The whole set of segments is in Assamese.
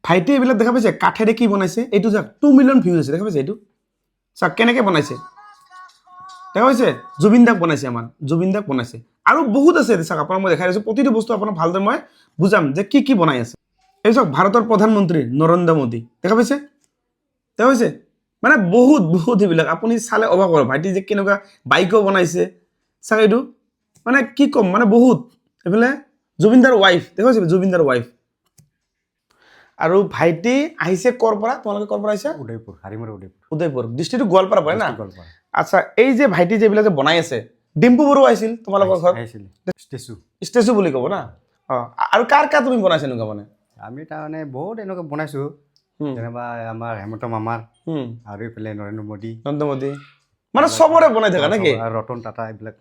ভাইটি এইবিলাক দেখা পাইছে কাঠেৰে কি বনাইছে এইটো চাওক 2 মিলিয়ন ভিউজ আছে দেখা পাইছে এইটো চাওক কেনেকৈ বনাইছে দেখা পাইছে জুবিন দাক বনাইছে আমাৰ জুবিন দাক বনাইছে আৰু বহুত আছে চাওক আপোনাক মই দেখাই দিছোঁ প্ৰতিটো বস্তু আপোনাক ভালদৰে মই বুজাম যে কি বনাই আছে এই চাওক ভাৰতৰ প্ৰধানমন্ত্ৰী নৰেন্দ্ৰ মোদী দেখা পাইছে মানে বহুত এইবিলাক আপুনি চালে অবাক হ'ব ভাইটি যে কেনেকুৱা বাইকো বনাইছে চাওক এইটো মানে কি কম মানে বহুত এইফালে জুবিনদাৰ ৱাইফ দেখা পাইছে জুবিনদাৰ ৱাইফ আৰু ভাইটি আহিছে কৰ পৰা তোমালোকে কৰ পৰা আহিছে উদয়পুৰ হাৰিমৰা উদয়পুৰ ডিষ্ট্ৰিক্টটো গোৱালপাৰা পৰে না আচ্ছা এই যে ভাইটি যেবিলাক যে বনাই আছে ডিম্পু বড়ো আহিছিল তোমালোকৰ ঘৰত আহিছিল ষ্টেচু বুলি ক'ব না আৰু কাৰ তুমি বনাইছে এনেকুৱা মানে আমি তাৰমানে বহুত এনেকুৱা বনাইছোঁ যেনিবা আমাৰ হেমন্ত মামাৰ আৰু এইফালে নৰেন্দ্ৰ মোদী মানে চবৰে বনাই থাকা নেকি আৰু ৰতন টাটা এইবিলাক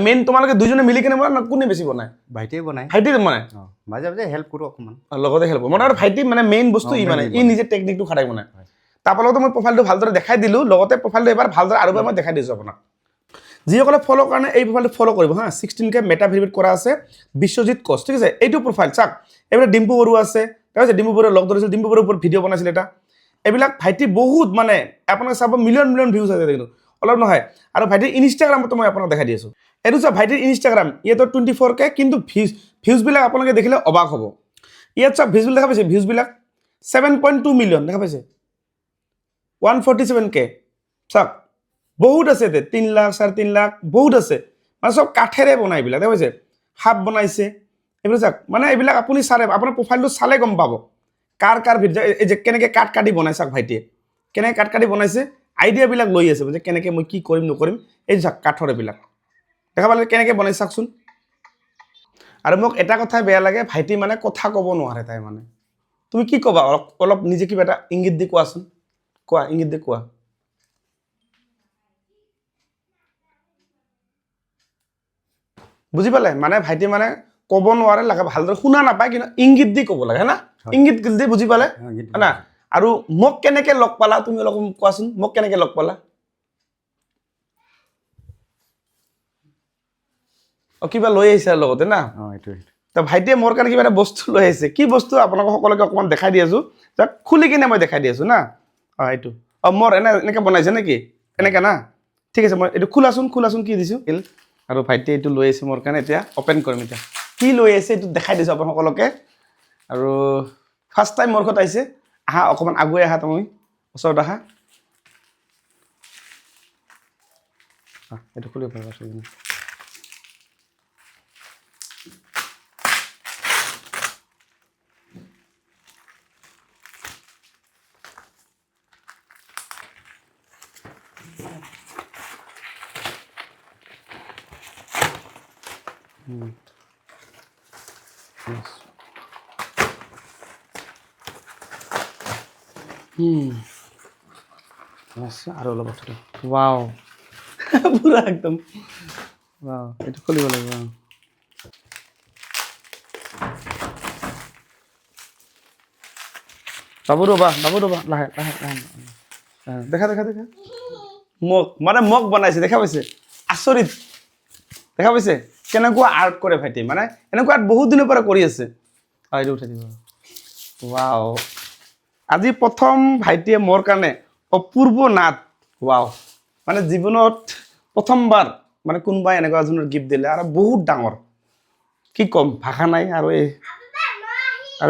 মেইন তোমালোকে দুজনে মিলি কেনে বনাই কোনে বেছি বনাই ভাইটিয়ে বনায় মাজে মাজে হেল্প কৰোঁ অকণমান লগতে হেল্প কৰোঁ আৰু ভাইটি মানে মেইন বস্তু ই নিজে টেকনিকটো খাটাই বনায় তাৰপৰা লগতে মই প্ৰফাইলটো ভালদৰে দেখাই দিলোঁ লগতে প্ৰফাইলটো এবাৰ ভালদৰে আৰু এবাৰ মই দেখাই দিছোঁ আপোনাক যিসকলে ফ'ল' কাৰণে এই প্ৰফাইলটো ফ'ল' কৰিব হা 16K মেটা ভেৰিফাইড কৰা আছে বিশ্বজিৎ কোচ ঠিক আছে এইটো প্ৰফাইল চাওক এইবিলাক ডিম্পু বড়ো আছে ঠিক আছে ডিম্পু বড়োৱে লগ ধৰিছিল ডিম্পু বড়োৰ ওপৰত ভিডিঅ' বনাইছিল এটা এইবিলাক ভাইটি বহুত মানে আপোনাক চাব মিলিয়ন ভিউজ আছে কিন্তু অলপ নহয় আৰু ভাইটিৰ ইনষ্টাগ্ৰামতো মই আপোনাক দেখাই দি আছোঁ এইটো চাওক ভাইটিৰ ইনষ্টাগ্ৰাম ইয়াতো 24K কিন্তু ভিউজবিলাক আপোনালোকে দেখিলে অবাক হ'ব ইয়াত চাওক ভিউজবিলাক দেখা পাইছে ভিউজবিলাক 7.2 মিলিয়ন দেখা পাইছে 147K চাওক বহুত আছে 3 লাখ 3.5 লাখ বহুত আছে মানে চব কাঠেৰে বনাই এইবিলাক দেখা পাইছে সাপ বনাইছে এইবিলাক চাওক মানে এইবিলাক আপুনি চালে আপোনাৰ প্ৰফাইলটো চালে গম পাব কাৰ ভিডিঅ' এই যে কেনেকৈ কাট কাটি বনাই চাওক ভাইটিয়ে কেনেকৈ কাট কাটি বনাইছে আইডিয়াবিলাক লৈ আছে যে কেনেকৈ মই কি কৰিম নকৰিম এই চাওক কাঠৰ এইবিলাক দেখা পালে কেনেকৈ বনাই চাওকচোন আৰু মোক এটা কথাই বেয়া লাগে ভাইটি মানে কথা ক'ব নোৱাৰে তাই মানে তুমি কি ক'বা অলপ নিজে কিবা এটা ইংগিত দি কোৱাচোন কোৱা ইংগিত দি কোৱা বুজি পালে মানে ভাইটি মানে ক'ব নোৱাৰে লাগে ভালদৰে শুনা নাপায় কিন্তু ইংগিত দি ক'ব লাগে না ইংগিত দি বুজি পালে না আৰু মোক কেনেকৈ লগ পালা তুমি অলপ কোৱাচোন মোক কেনেকৈ লগ পালা কিবা লৈ আহিছে লগতে না ত ভাইটিয়ে মোৰ কাৰণে কিবা এটা বস্তু লৈ আহিছে কি বস্তু আপোনালোক সকলোকে অকণমান দেখাই দি আছোঁ খুলি কিনে মই দেখাই দি আছোঁ না এইটো মোৰ এনেকৈ বনাইছে নেকি এনেকৈ না ঠিক আছে মই এইটো খোলাচোন কি দিছোঁ আৰু ভাইটিয়ে এইটো লৈ আহিছে মোৰ কাৰণে এতিয়া অ'পেন কৰিম এতিয়া কি লৈ আহিছে এইটো দেখাই দিছোঁ আপোনাক সকলোকে আৰু ফাৰ্ষ্ট টাইম মোৰ ঘৰত আহিছে আহা অকণমান আগুৱাই আহা তুমি ওচৰত আহা এইটো খুলিব পাৰিবা আৰু অলপ ৱাও পুৰা একদম ৱাও এইটো খুলিব লাগিব বাবু ৰ'বা লাহে দেখা মোক বনাইছে দেখা পাইছে আচৰিত দেখা পাইছে কেনেকুৱা আৰ্ট কৰে ভাইটি মানে এনেকুৱা আৰ্ট বহুত দিনৰ পৰা কৰি আছে এইটো উঠাই দিব ৱাও আজি প্ৰথম ভাইটিয়ে মোৰ কাৰণে অপূৰ্ব নাট ৱাও মানে জীৱনত প্ৰথমবাৰ মানে কোনোবাই এনেকুৱা এজনৰ গিফ্ট দিলে আৰু বহুত ডাঙৰ কি ক'ম ভাষা নাই আৰু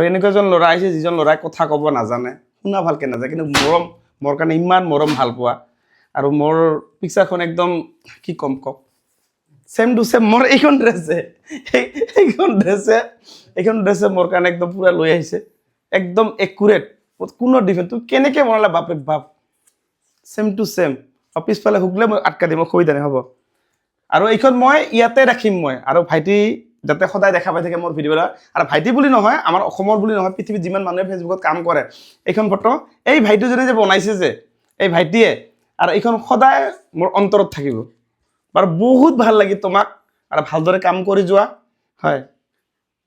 এনেকুৱা এজন ল'ৰা আহিছে যিজন ল'ৰাই কথা ক'ব নাজানে শুনা ভালকৈ নাজানে কিন্তু মোৰ কাৰণে ইমান মৰম ভাল পোৱা আৰু মোৰ পিকচাৰখন একদম কি ক'ম কওক ছেম টু ছেম মোৰ এইখন ড্ৰেছে মোৰ কাৰণে একদম পূৰা লৈ আহিছে একদম একুৰেট কোনো ডিফাৰেণ্ট তুমি কেনেকৈ বনালা বাপৰে বাপ ছেম টু ছেম পিছফালে হুকলে মই আটকা দিম মই সুবিধা নাই হ'ব আৰু এইখন মই ইয়াতে ৰাখিম মই আৰু ভাইটি যাতে সদায় দেখা পাই থাকে মোৰ ভিডিঅ'বিলাক আৰু ভাইটি বুলি নহয় আমাৰ অসমৰ বুলি নহয় পৃথিৱীত যিমান মানুহে ফেচবুকত কাম কৰে এইখন ফটো এই ভাইটিজনে যে বনাইছে যে এই ভাইটিয়ে আৰু এইখন সদায় মোৰ অন্তৰত থাকিব বাৰু বহুত ভাল লাগি তোমাক আৰু ভালদৰে কাম কৰি যোৱা হয়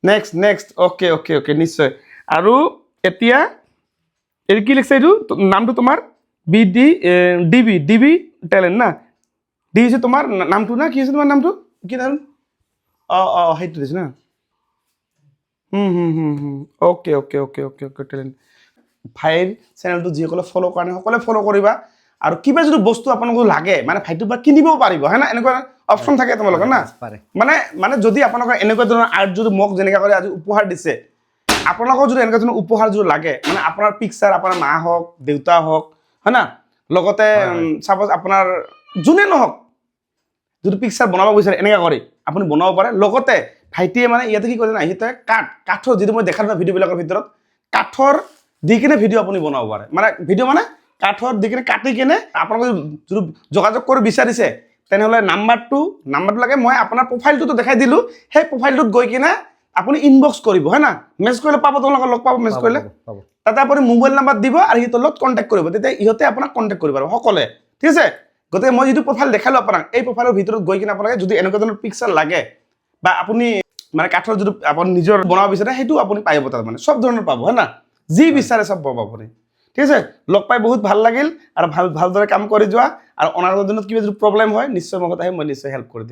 নেক্সট অ'কে নিশ্চয় আৰু এতিয়া এই কি লিখছে এইটো নামটো তোমাৰ ডিবি টেলেণ্ট না ডি হৈছে তোমাৰ নামটো না কি হৈছে তোমাৰ নামটো কি নাম সেইটো দিছে না okay okay okay okay okay talent ভাইৰ চেনেলটো যিসকলে ফ'ল' কৰা নাই সকলোৱে ফ'ল' কৰিবা আৰু কিবা যদি বস্তু আপোনালোকক লাগে মানে ভাইটোৰ পৰা কিনিবও পাৰিব হয় না এনেকুৱা অপশ্যন থাকে তোমালোকৰ না পাৰে মানে যদি আপোনালোকৰ এনেকুৱা ধৰণৰ আৰ্ট যদি মোক যেনেকৈ কৰি আজি উপহাৰ দিছে আপোনালোকৰ যদি এনেকুৱা ধৰণৰ উপহাৰ যদি লাগে মানে আপোনাৰ পিকচাৰ আপোনাৰ মা হওক দেউতা হওক হয় না লগতে চাপ'জ আপোনাৰ যোনে নহওক যদি পিকচাৰ বনাব বিচাৰে এনেকৈ কৰি আপুনি বনাব পাৰে লগতে ভাইটিয়ে মানে ইয়াতে কি কৰে না সিহঁতে কাঠৰ যিটো মই দেখা নাই ভিডিঅ'বিলাকৰ ভিতৰত কাঠৰ দি কিনে ভিডিঅ' আপুনি বনাব পাৰে মানে ভিডিঅ' মানে কাঠৰ দি কিনে কাটি কিনে আপোনালোকে যদি যোগাযোগ কৰি বিচাৰিছে তেনেহ'লে নাম্বাৰটো লাগে মই আপোনাৰ প্ৰফাইলটোতো দেখাই দিলোঁ সেই প্ৰফাইলটোত গৈ কিনে আপুনি ইনবক্স কৰিব হয় না মেছেজ কৰিলে পাব তোমালোকক লগ পাব মেছেজ কৰিলে তাতে আপুনি মোবাইল নাম্বাৰ দিব আৰু সিহঁতৰ লগত কণ্টেক্ট কৰিব তেতিয়া ইহঁতে আপোনাক কণ্টেক্ট কৰিব পাৰিব সকলোৱে ঠিক আছে গতিকে মই যিটো প্ৰফাইল দেখালোঁ আপোনাক এই প্ৰফাইলৰ ভিতৰত গৈ কিনে আপোনালোকে যদি এনেকুৱা ধৰণৰ পিকচাৰ লাগে বা আপুনি মানে কাঠৰ যিটো আপুনি নিজৰ বনাব বিচাৰে সেইটো আপুনি পাৰিব তাত মানে চব ধৰণৰ পাব হয় না যি বিচাৰে চব পাব আপুনি ঠিক আছে লগ পাই বহুত ভাল লাগিল আৰু ভালদৰে কাম কৰি যোৱা আৰু অনাগত দিনত কিবা যদি প্ৰব্লেম হয় নিশ্চয় মোক আহি মই নিশ্চয় হেল্প কৰি দিম